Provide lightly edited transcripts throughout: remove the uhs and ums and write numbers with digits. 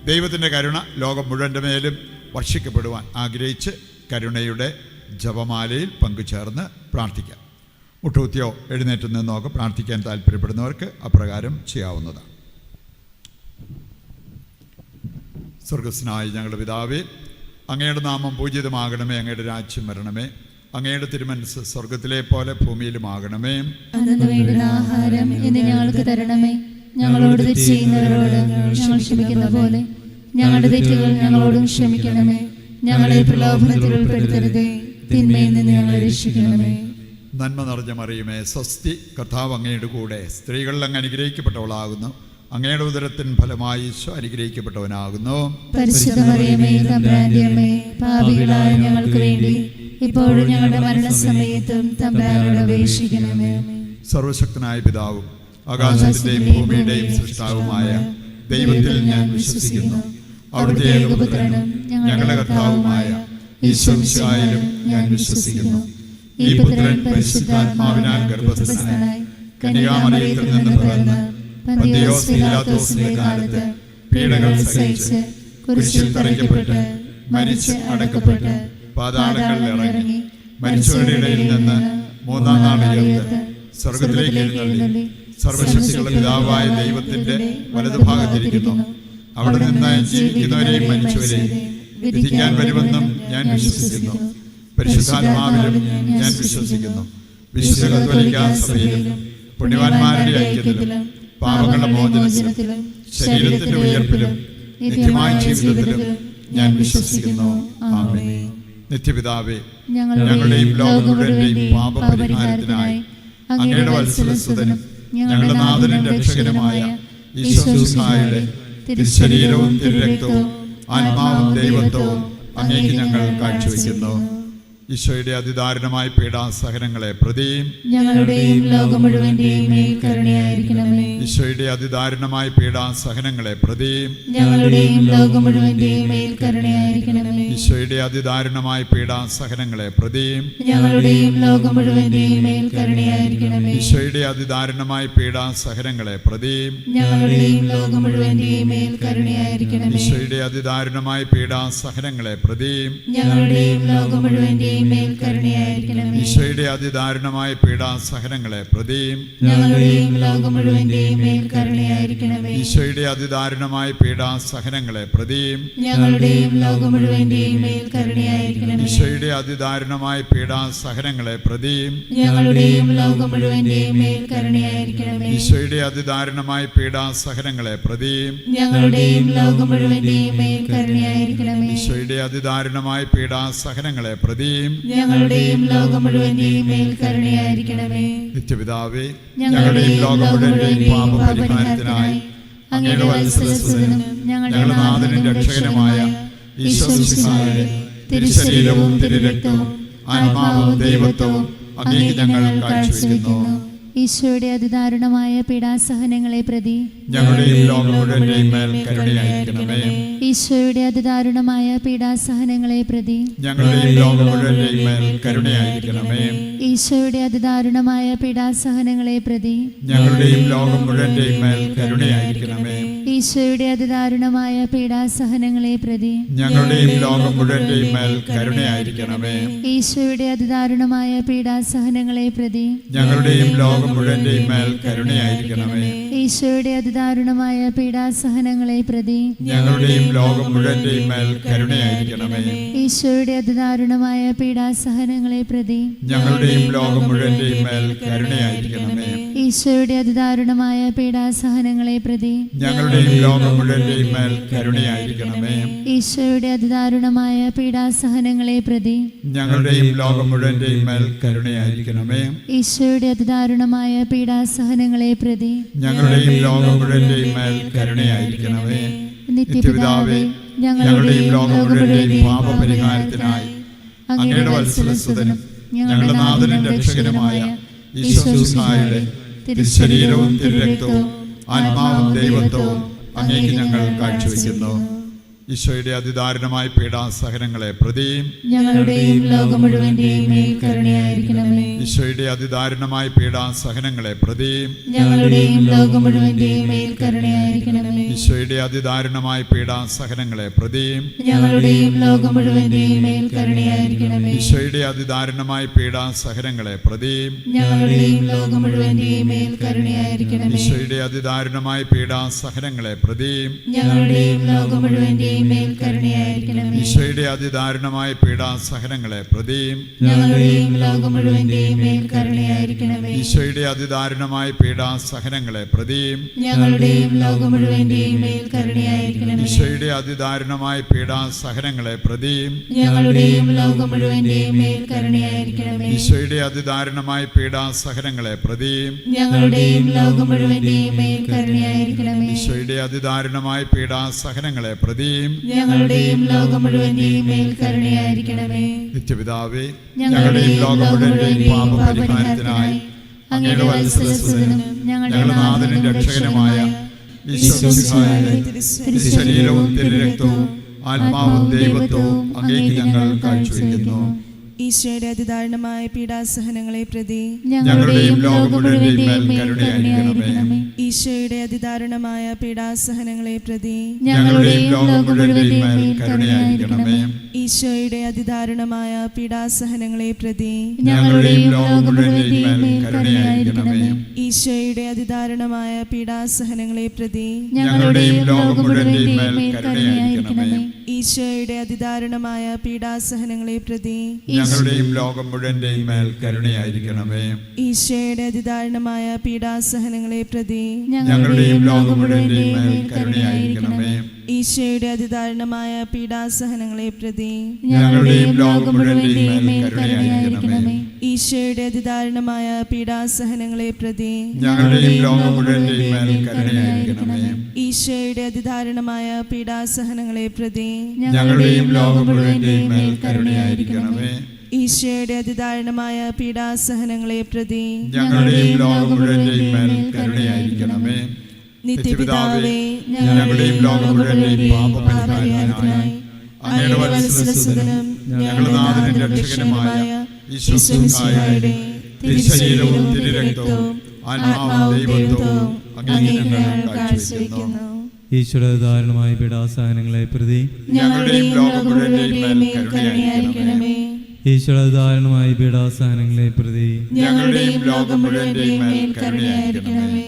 ദൈവത്തിൻ്റെ കരുണ ലോകം മുഴുവൻ്റെ മേലും വർഷിക്കപ്പെടുവാൻ ആഗ്രഹിച്ച് കരുണയുടെ ജപമാലയിൽ പങ്കുചേർന്ന് പ്രാർത്ഥിക്കാം. മുട്ടുകുത്തിയോ എഴുന്നേറ്റ് നിന്നോ ഒക്കെ പ്രാർത്ഥിക്കാൻ താല്പര്യപ്പെടുന്നവർക്ക് അപ്രകാരം ചെയ്യാവുന്നതാണ്. സ്വർഗസ്നായ ഞങ്ങളുടെ പിതാവേ, അങ്ങയുടെ നാമം പൂജിതമാകണമേ. അങ്ങയുടെ രാജ്യം വരണമേ. അങ്ങയുടെ തിരുമനസ്സ് സ്വർഗത്തിലെ പോലെ ഭൂമിയിലുമാകണമേ. ആഹാരം ഇന്ന് ഞങ്ങൾക്ക് തരണമേ. ഞങ്ങളോട് തെറ്റ് ചെയ്യുന്നവരോട് ഞങ്ങൾ ക്ഷമിക്കുന്ന പോലെ ഞങ്ങളുടെ തെറ്റുകൾ ഞങ്ങളോടും ക്ഷമിക്കണമേ. ഞങ്ങളെ പ്രലോഭനത്തിൽ ഉൾപ്പെടുത്തരുതേ, തിന്മയിൽ നിന്ന് ഞങ്ങളെ രക്ഷിക്കണമേ. നന്മ നിറഞ്ഞ മറിയമേ, സ്വസ്തി, കർത്താവ് അങ്ങയുടെ കൂടെ. സ്ത്രീകളിൽ അങ്ങ് അനുഗ്രഹിക്കപ്പെട്ടവളാകുന്നു. അങ്ങയുടെ ഉദരത്തിൻ ഫലമായി ഈശോ അനുഗ്രഹിക്കപ്പെട്ടവനാകുന്നു. പരിശുദ്ധ മറിയമേ, തമ്പുരാന്റെ അമ്മേ, പാപികളായ ഞങ്ങൾക്ക് വേണ്ടി ഇപ്പോഴും ഞങ്ങളുടെ മരണസമയത്തും തമ്പുരാനോട് അപേക്ഷിക്കണമേ. സർവശക്തനായ പിതാവും ആകാശത്തിന്റെയും ഭൂമിയുടെയും സൃഷ്ടാവുമായ ദൈവത്തിൽ ഞാൻ വിശ്വസിക്കുന്നു. അവിടുത്തെ ഏകപുത്രനും ഞങ്ങളുടെ കർത്താവുമായ ഈശോ മിശിഹായിലും ഞാൻ വിശ്വസിക്കുന്നു. ഈ പുത്രൻ പരിശുദ്ധാത്മാവിനാൽ ഗർഭസ്ഥനായി കന്യകാമറിയത്തിൽ നിന്ന് പിറന്ന് പന്തിയോസ് പീലാത്തോസിന്റെ കാലത്ത് പീഡകൾ സഹിച്ച് കുരിശിൽ തറയ്ക്കപ്പെട്ട് മരിച്ച് അടക്കപ്പെട്ട് പാതാളങ്ങളിൽ ഇറങ്ങി മരിച്ചവരുടെ ഇടയിൽ നിന്ന് മൂന്നാം നാൾ ഉയർത്ത് സ്വർഗത്തിലേക്ക് എഴുന്നള്ളി സർവശക്തികളുടെ പിതാവായ ദൈവത്തിന്റെ വലതുഭാഗത്തിരിക്കുന്നു. അവിടെ നിന്ന് ജീവിക്കുന്നവരെയും മരിച്ചവരെയും വിധിക്കാൻ വരുമെന്നും ഞാൻ വിശ്വസിക്കുന്നു. പരിശുദ്ധാത്മാവിലും ഞാൻ വിശ്വസിക്കുന്നു. വിശുദ്ധ കത്തോലിക്കാ സഭയിലും പുണ്യവാന്മാരുടെ ഐക്യത്തിലും പാപങ്ങളുടെ മോചനത്തിലും ശരീരത്തിന്റെ ഉയർപ്പിലും നിത്യമായ ജീവിതത്തിലും ഞാൻ വിശ്വസിക്കുന്നു. ആമേൻ. നിത്യപിതാവേ, ഞങ്ങളുടെയും ലോകം മുഴുവന്റെയും പാപപരിഹാരത്തിനായി അങ്ങയുടെ വത്സലസുതനും ഞങ്ങളുടെ നാഥനും രക്ഷകനുമായ ഈശോ മിശിഹായുടെ തിരുശരീരവും തിരുരക്തവും ആത്മാവും ദൈവത്വവും അങ്ങേക്ക് ഞങ്ങൾ കാഴ്ചവെക്കുന്നു. ഈശോയുടെ അതിദാരുണമായ പീഡാസഹനങ്ങളെ പ്രതിയും ഞങ്ങളുടെയും ലോകം മുഴുവന്റെയും മേൽ കരുണയായിരിക്കണമേ. ഈശോയുടെ അതിദാരുണമായ പീഡാസഹനങ്ങളെ പ്രതിയും ഞങ്ങളുടെയും ലോകം മുഴുവന്റെയും മേൽ കരുണയായിരിക്കണമേ. ഈശോയുടെ അതിദാരുണമായ പീഡാസഹനങ്ങളെ പ്രതിയും ഞങ്ങളുടെയും ലോകം മുഴുവന്റെയും മേൽ കരുണയായിരിക്കണമേ. ഈശോയുടെ അതിദാരുണമായ പീഡാസഹനങ്ങളെ പ്രതിയും ഞങ്ങളുടെയും ലോകം മുഴുവന്റെയും മേൽ കരുണയായിരിക്കണമേ. ഈശോയുടെ അതിദാരുണമായ പീഡാസഹനങ്ങളെ പ്രതിയും ഞങ്ങളുടെയും ലോകം മുഴുവന്റെയും മേൽ കരുണയായിരിക്കണമേ. ഈശോയുടെ അതിദാരുണമായ പീഡാസഹനങ്ങളെ പ്രതിയും ഞങ്ങളുടെയും ലോകം മുഴുവന്റെയും മേൽ കരുണയായിരിക്കണമേ. ഈശോയുടെ അതിദാരുണമായ പീഡാസഹനങ്ങളെ പ്രതിയും ഞങ്ങളുടെയും ലോകം മുഴുവന്റെയും മേൽ കരുണയായിരിക്കണമേ. ഈശോയുടെ അതിദാരുണമായ പീഡാസഹനങ്ങളെ പ്രതിയും ഞങ്ങളുടെയും ലോകം മുഴുവന്റെയും മേൽ കരുണയായിരിക്കണമേ. ഈശോയുടെ അതിദാരുണമായ പീഡാസഹനങ്ങളെ പ്രതിയും ഞങ്ങളുടെയും ലോകം മുഴുവന്റെയും മേൽ കരുണയായിരിക്കണമേ. ഈശോയുടെ അതിദാരുണമായ പീഡാസഹനങ്ങളെ പ്രതിയും ഞങ്ങളുടെയും ലോകം മുഴുവന്റെയും മേൽ കരുണയായിരിക്കണമേ. നിത്യപിതാവേ, ഞങ്ങളുടെയും ലോകം മുഴുവന്റെയും പാപപരിഹാരത്തിനായി അങ്ങയുടെ വത്സലസുതനും ഞങ്ങളുടെ നാഥനും രക്ഷകനുമായ ഈശോ മിശിഹായുടെ തിരുശരീരവും തിരുരക്തവും ആത്മാവും ദൈവത്വവും അങ്ങേക്ക് ഞങ്ങൾ കാഴ്ചവെക്കുന്നു. ഈശോയുടെ അതിദാരുണമായ പീഡാസഹനങ്ങളെ പ്രതി ഞങ്ങളുടെയും ലോകം മുഴുവന്റെയും മേൽ കരുണയായിരിക്കണമേ. ഈശോയുടെ അതിദാരുണമായ പീഡാസഹനങ്ങളെ പ്രതി ഞങ്ങളുടെയും ലോകം മുഴുവന്റെയും മേൽ കരുണയായിരിക്കണമേ. ഈശോയുടെ അതിദാരുണമായ പീഡാസഹനങ്ങളെ പ്രതി ഞങ്ങളുടെയും ലോകം മുഴുവന്റെയും മേൽ കരുണയായിരിക്കണമേ. ഈശോയുടെ അതിദാരുണമായ പീഡാസഹനങ്ങളെ പ്രതി ഞങ്ങളുടെയും ലോകം മുഴുവന്റെയും മേൽ കരുണയായിരിക്കണമേ. ഈശോയുടെ അതിദാരുണമായ പീഡാസഹനങ്ങളെ പ്രതി ഞങ്ങളുടെയും ലോകം മുഴുവന്റെയും മേൽ കരുണയായിരിക്കണമേ. ഈശോയുടെ അതിദാരുണമായ പീഡാസഹനങ്ങളെ പ്രതി ഞങ്ങളുടെയും ലോകം മുഴുവന്റെയും മേൽ കരുണയായിരിക്കണമേ. ഈശോയുടെ അതിദാരുണമായ പീഡാസഹനങ്ങളെ പ്രതി ഞങ്ങളുടെയും ലോകം മുഴുവന്റെയും മേൽ കരുണയായിരിക്കണമേ. ഈശോയുടെ അതിദാരുണമായ പീഡാസഹനങ്ങളെ പ്രതി ഞങ്ങളുടെയും ലോകം മുഴുവന്റെയും മേൽ കരുണയായിരിക്കണമേ. ഈശോയുടെ അതിദാരുണമായ പീഡാസഹനങ്ങളെ പ്രതി ഞങ്ങളുടെയും ലോകം മുഴുവന്റെയും മേൽ കരുണയായിരിക്കണമേ. ഈശോയുടെ അതിദാരുണമായ പീഡാസഹനങ്ങളെ പ്രതി ഞങ്ങളുടെയും ലോകം മുഴുവന്റെയും മേൽ കരുണയായിരിക്കണമേ. നിത്യപിതാവേ, ഞങ്ങളുടെയും ലോകം മുഴുവന്റെയും പാപപരിഹാരത്തിനായി അങ്ങയുടെ വത്സലസുതനും ഞങ്ങളുടെ നാഥനും രക്ഷകനുമായ ഈശോ മിശിഹായുടെ തിരുശരീരവും തിരുരക്തവും ആത്മാവും ദൈവത്വവും അങ്ങേക്ക് ഞങ്ങൾ കാഴ്ചവെക്കുന്നു. ഈശോയുടെ അതിദാരുണമായ പീഡാസഹനങ്ങളെ പ്രതിയും ഞങ്ങളുടെയും ലോകം മുഴുവന്റെയും മേൽ കരുണയായിരിക്കണമേ. ഈശോയുടെ അതിദാരുണമായ പീഡാസഹനങ്ങളെ പ്രതിയും ഞങ്ങളുടെയും ലോകം മുഴുവന്റെയും മേൽ കരുണയായിരിക്കണമേ. ഈശോയുടെ അതിദാരുണമായ പീഡാസഹനങ്ങളെ പ്രതിയും ഞങ്ങളുടെയും ലോകം മുഴുവന്റെയും മേൽ കരുണയായിരിക്കണമേ. ഈശോയുടെ അതിദാരുണമായ പീഡാസഹനങ്ങളെ പ്രതിയും ഞങ്ങളുടെയും ലോകം മുഴുവന്റെയും മേൽ കരുണയായിരിക്കണമേ. ഈശോയുടെ അതിദാരുണമായ പീഡാസഹനങ്ങളെ പ്രതിയും ഞങ്ങളുടെയും ലോകം മുഴുവന്റെയും മേൽ കരുണയായിരിക്കണമേ. ഈശോയുടെ അതിദാരുണമായ പീഡാസഹനങ്ങളെ പ്രതിയും ഞങ്ങളുടെയും ലോകം മുഴുവന്റെയും മേൽ കരുണയായിരിക്കണമേ. ഈശോയുടെ അതിദാരുണമായ പീഡാസഹനങ്ങളെ പ്രതിയും ഞങ്ങളുടെയും ലോകം മുഴുവന്റെയും മേൽ കരുണയായിരിക്കണമേ. ഈശോയുടെ അതിദാരുണമായ പീഡാസഹനങ്ങളെ പ്രതിയും ഞങ്ങളുടെയും ലോകം മുഴുവന്റെയും മേൽ കരുണയായിരിക്കണമേ. ഈശോയുടെ അതിദാരുണമായ പീഡാസഹനങ്ങളെ പ്രതിയും ഞങ്ങളുടെയും ലോകം മുഴുവന്റെയും മേൽ കരുണയായിരിക്കണമേ. ഈശോയുടെ അതിദാരുണമായ പീഡാസഹനങ്ങളെ പ്രതിയും ഞങ്ങളുടെയും ലോകം മുഴുവന്റെയും മേൽ കരുണയായിരിക്കണമേ. നിത്യപിതാവേ, ഞങ്ങളുടെയും ലോകം ലോകം മുഴുവന്റെയും മുഴുവന്റെയും പാപപരിഹാരത്തിനായി അങ്ങയുടെ വത്സലസുതനും ഞങ്ങളുടെ നാഥനും രക്ഷകനുമായ ഈശോമിശിഹായുടെ തിരുശരീരവും തിരുരക്തവും ആത്മാവും ദൈവത്വവും അങ്ങേക്ക് ഞങ്ങൾ കാഴ്ചവെക്കുന്നു. ഈശോയുടെ അതിദാരുണമായ പീഡാസഹനങ്ങളെ പ്രതി ഞങ്ങളുടെയും ലോകം മുഴുവന്റെയും മേൽ കരുണയായിരിക്കണമേ. ഈശോയുടെ അതിദാരുണമായ പീഡാസഹനങ്ങളെ പ്രതി ഞങ്ങളുടെയും ലോകം മുഴുവന്റെയും മേൽ കരുണയായിരിക്കണമേ. ഈശോയുടെ അതിദാരുണമായ പീഡാസഹനങ്ങളെ പ്രതി ഞങ്ങളുടെയും ലോകം മുഴുവന്റെയും മേൽ കരുണയായിരിക്കണമേ. ഈശോയുടെ അതിദാരുണമായ പീഡാസഹനങ്ങളെ പ്രതി ഞങ്ങളുടെയും ലോകം മുഴുവന്റെയും മേൽ കരുണയായിരിക്കണമേ. ഈശോയുടെ അതിദാരുണമായ പീഡാസഹനങ്ങളെ പ്രതി ഞങ്ങളുടെയും ലോകം മുഴുവന്റെയും മേൽ കരുണയായിരിക്കണമേ. ഈശോയുടെ അതിദാരുണമായ പീഡാസഹനങ്ങളെ പ്രതി ഞങ്ങളുടെയും ലോകം മുഴുവന്റെയും മേൽ കരുണയായിരിക്കണമേ. ഈശോയുടെ അതിദാരുണമായ പീഡാസഹനങ്ങളെ പ്രതി ഞങ്ങളുടെയും ലോകം മുഴുവന്റെയും മേൽ കരുണയായിരിക്കണമേ. ഈശോയുടെ അതിദാരുണമായ പീഡാസഹനങ്ങളെ പ്രതി ഞങ്ങളുടെയും ലോകം മുഴുവന്റെയും മേൽ കരുണയായിരിക്കണമേ. ഈശോയുടെ അതിദാരുണമായ പീഡാസഹനങ്ങളെ പ്രതി ഞങ്ങളുടെയും ലോകം മുഴുവന്റെയും മേൽ കരുണയായിരിക്കണമേ. ഈശോയുടെ അതിദാരുണമായ പീഡാസഹനങ്ങളെ പ്രതി ഞങ്ങളുടെയും ലോകം മുഴുവന്റെയും മേൽ കരുണയായിരിക്കണമേ. നിത്യപിതാവേ, ഞങ്ങളുടെയും ലോകം മുഴുവന്റെയും പാപപരിഹാരത്തിനായി അങ്ങയുടെ വത്സലസുതനും ഞങ്ങളുടെ നാഥനും രക്ഷകനുമായ ഈശോമിശിഹായുടെ തിരുശരീരവും തിരുരക്തവും ആത്മാവും ദൈവത്വവും അങ്ങേക്ക് ഞങ്ങൾ കാഴ്ചവെക്കുന്നു. ഈശോയുടെ ദാരുണമായ പീഡാസഹനങ്ങളെ പ്രതി ഞങ്ങളുടെയും ലോകം മുഴുവന്റെയും മേൽ കരുണയായിരിക്കണമേ. ഈശോയുടെ ദാരുണമായ പീഡാസഹനങ്ങളെ പ്രതി ഞങ്ങളുടെയും ലോകം മുഴുവന്റെയും മേൽ കരുണയായിരിക്കണമേ.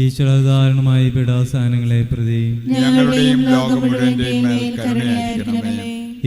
ഈശോയുടെ ദാരുണമായ പീഡാസഹനങ്ങളെ പ്രതി ഞങ്ങളുടെയും ലോകം മുഴുവന്റെയും മേൽ കരുണയായിരിക്കണമേ.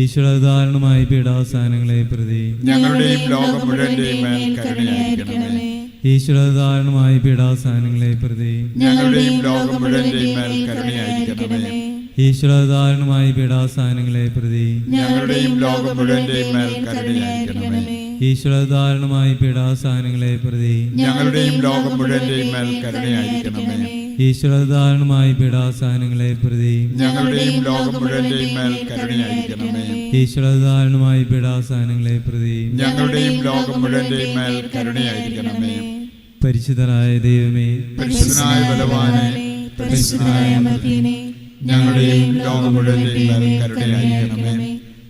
ഈശോയുടെ ദാരുണമായ പീഡാസഹനങ്ങളെ പ്രതി ഞങ്ങളുടെയും ലോകം മുഴുവന്റെയും മേൽ കരുണയായിരിക്കണമേ. ഈശോയുടെ ദാരുണമായ പീഡാസഹനങ്ങളെ പ്രതി ഞങ്ങളുടെയും ലോകം മുഴുവന്റെയും മേൽ കരുണയായിരിക്കണമേ. ഈശോയുടെ ദാരുണമായ പീഡാസഹനങ്ങളെ പ്രതി ഞങ്ങളുടെയും ലോകം മുഴുവന്റെയും മേൽ കരുണയായിരിക്കണമേ. ഈശോയുടെ ദാരുണമായ പീഡാസഹനങ്ങളെ പ്രതി ഞങ്ങളുടെയും ലോകം മുഴുവന്റെയും മേൽ കരുണയായിരിക്കണമേ. ഈശോയുടെ ദാരുണമായ പീഡാസഹനങ്ങളെ പ്രതി ഞങ്ങളുടെയും ലോകം മുഴുവന്റെയും മേൽ കരുണയായിരിക്കണമേ. ഈശോയുടെ ദാരുണമായ പീഡാസഹനങ്ങളെ പ്രതി ഞങ്ങളുടെയും ലോകം മുഴുവന്റെയും മേൽ കരുണയായിരിക്കണമേ. പരിശുദ്ധനായ ദൈവമേ, പരിശുദ്ധനായ ബലവാനെ, പരിശുദ്ധനായ അമർത്യനെ, ഞങ്ങളുടെയും ലോകം മുഴുവന്റെയും മേൽ കരുണയായിരിക്കണമേ.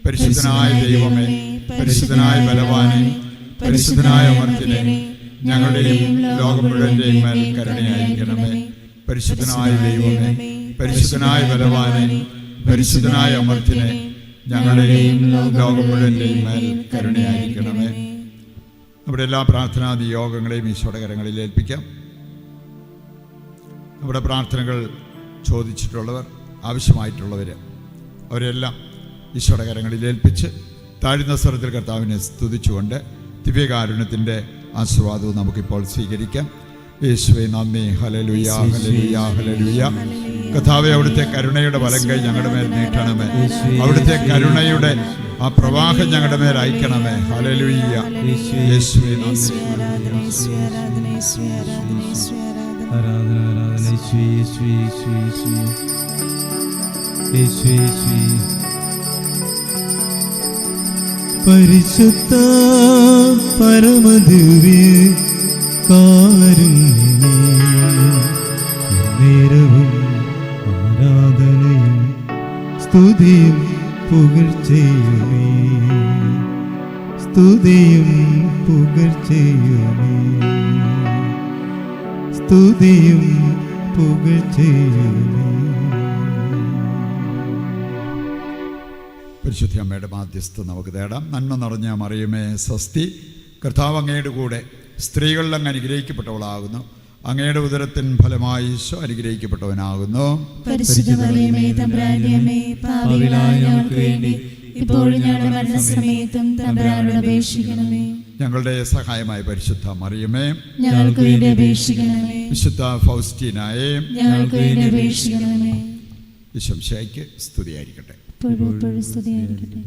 പരിശുദ്ധനായ ദൈവമേ, പരിശുദ്ധനായ ബലവാനെ, പരിശുദ്ധനായ അമർത്യനെ, ഞങ്ങളുടെയും ലോകം മുഴുവന്റെയും മേൽ കരുണയായിരിക്കണമേ. പരിശുദ്ധനായ ദൈവമേ, പരിശുദ്ധനായ ബലവാനെ, പരിശുദ്ധനായ അമർത്യനെ, ഞങ്ങളുടെയും ലോകം മുഴുവന്റെയും മേൽ കരുണയായിരിക്കണമേ. നമ്മുടെ എല്ലാ പ്രാർത്ഥനാദി യോഗങ്ങളെയും ഈശോയുടെ കരങ്ങളിൽ ഏൽപ്പിക്കാം. നമ്മുടെ പ്രാർത്ഥനകൾ ചോദിച്ചിട്ടുള്ളവർ, ആവശ്യമായിട്ടുള്ളവർ, അവരെല്ലാം ഈശോയുടെ കരങ്ങളിൽ ഏൽപ്പിച്ച് താഴ്ന്ന സ്വരത്തിൽ കർത്താവിനെ സ്തുതിച്ചുകൊണ്ട് ദിവ്യകാരുണ്യത്തിൻ്റെ ആശീർവാദവും നമുക്കിപ്പോൾ സ്വീകരിക്കാം. യേശുവേ നന്ദി, ഹല്ലേലൂയ, ഹല്ലേലൂയ, ഹല്ലേലൂയ. കർത്താവേ, അവിടുത്തെ കരുണയുടെ വലം കൈ ഞങ്ങളുടെ മേൽ നീട്ടണമേ. അവിടുത്തെ കരുണയുടെ ആ പ്രവാഹം ഞങ്ങളുടെ മേൽ അയക്കണമേ. ഹല്ലേലൂയ. യേശുവേ നന്ദി. ആരാധന ആരാധന യേശുവേ, യേശുവേ, യേശുവേ, യേശുവേ, യേശുവേ. പരിശുദ്ധ പരമദിവ്യ കാരുണ്യമേ, നേരവും ആരാധനയും സ്തുതിയും പുകഴ്ചയുമേ, സ്തുതിയും പുകഴ്ചയുമേ, സ്തുതിയും പുകഴ്ചയുമേ. പരിശുദ്ധ അമ്മയുടെ മാധ്യസ്ഥ നമുക്ക് തേടാം. നന്മ നിറഞ്ഞ മറിയമേ സ്വസ്തി, കർത്താവ് അങ്ങയുടെ കൂടെ സ്ത്രീകളിൽ അങ്ങ് അനുഗ്രഹിക്കപ്പെട്ടവളാകുന്നു. അങ്ങയുടെ ഉദരത്തിൻ ഫലമായി ഈശോ അനുഗ്രഹിക്കപ്പെട്ടവനാകുന്നു. പരിശുദ്ധ മറിയമേ തമ്പുരാന്റെ അമ്മേ, പാപികളായ ഞങ്ങൾക്ക് വേണ്ടി ഇപ്പോഴും ഞങ്ങളുടെ മരണസമയത്തും തമ്പുരാനോട് അപേക്ഷിക്കണമേ. ഞങ്ങളുടെ സഹായമായ പരിശുദ്ധ മറിയമേ, ഞങ്ങൾക്ക് വേണ്ടി അപേക്ഷിക്കണമേ. വിശുദ്ധ ഫൗസ്റ്റീനായെ, ഞങ്ങൾക്ക് വേണ്ടി അപേക്ഷിക്കണമേ. ഈശോമിശിഹായ്ക്ക് സ്തുതിയായിരിക്കട്ടെ. ഇപ്പോഴും എപ്പോഴും സ്തുതിയായിരിക്കട്ടെ.